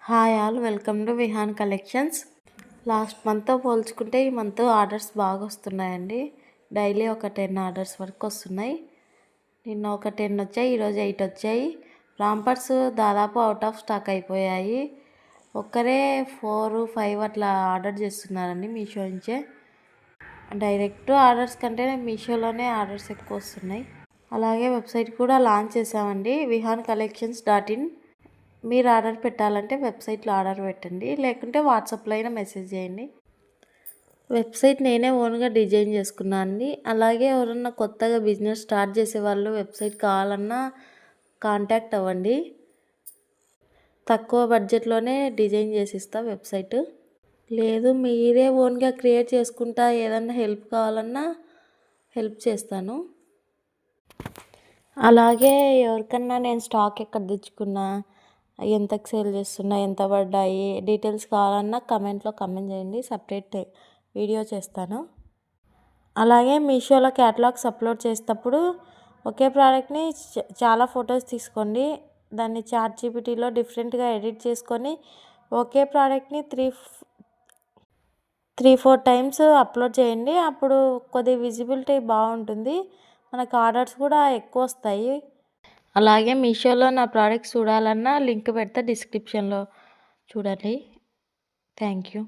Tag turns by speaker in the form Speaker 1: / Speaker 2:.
Speaker 1: Hi all, welcome to Vihan collections. Last మంత్తో పోల్చుకుంటే ఈ మంత్ ఆర్డర్స్ బాగా వస్తున్నాయండి. డైలీ ఒక 10 ఆర్డర్స్ వరకు వస్తున్నాయి. నిన్న ఒక 10 వచ్చాయి, ఈరోజు 8 వచ్చాయి. రాంపర్స్ దాదాపు అవుట్ ఆఫ్ స్టాక్ అయిపోయాయి. ఒక్కరే 4, 5 అట్లా ఆర్డర్ చేస్తున్నారండి మీషో నుంచే. డైరెక్ట్ ఆర్డర్స్ కంటే మీషోలోనే ఆర్డర్స్ ఎక్కువ వస్తున్నాయి. అలాగే వెబ్సైట్ కూడా లాంచ్ చేసామండి, vihankcollections.in. మీరు ఆర్డర్ పెట్టాలంటే వెబ్సైట్లో ఆర్డర్ పెట్టండి, లేకుంటే వాట్సాప్లో అయినా మెసేజ్ చేయండి. వెబ్సైట్ నేనే ఓన్గా డిజైన్ చేసుకున్నాను అండి. అలాగే ఎవరన్నా కొత్తగా బిజినెస్ స్టార్ట్ చేసే వాళ్ళు వెబ్సైట్ కావాలన్నా కాంటాక్ట్ అవ్వండి. తక్కువ బడ్జెట్లోనే డిజైన్ చేసిస్తా వెబ్సైట్. లేదు మీరే ఓన్గా క్రియేట్ చేసుకుంటా ఏదన్నా హెల్ప్ కావాలన్నా హెల్ప్ చేస్తాను. అలాగే ఎవరికన్నా నేను స్టాక్ ఎక్కడ తెచ్చుకున్నా, ఎంతకు సేల్ చేస్తున్నా, ఎంత పడ్డాయి డీటెయిల్స్ కావాలన్నా కమెంట్లో కమెంట్ చేయండి, సపరేట్ వీడియో చేస్తాను. అలాగే మీషోలో క్యాటలాగ్స్ అప్లోడ్ చేసేటప్పుడు ఒకే ప్రోడక్ట్ని చాలా ఫొటోస్ తీసుకోండి. దాన్ని చాట్‌జీపీటీలో డిఫరెంట్గా ఎడిట్ చేసుకొని ఒకే ప్రోడక్ట్ని 3-4 టైమ్స్ అప్లోడ్ చేయండి. అప్పుడు కొద్దిగా విజిబిలిటీ బాగుంటుంది, మనకు ఆర్డర్స్ కూడా ఎక్కువ వస్తాయి. అలాగే మీషోలో నా ప్రోడక్ట్స్ చూడాలన్నా లింక్ పెడతా డిస్క్రిప్షన్లో, చూడండి. Thank you.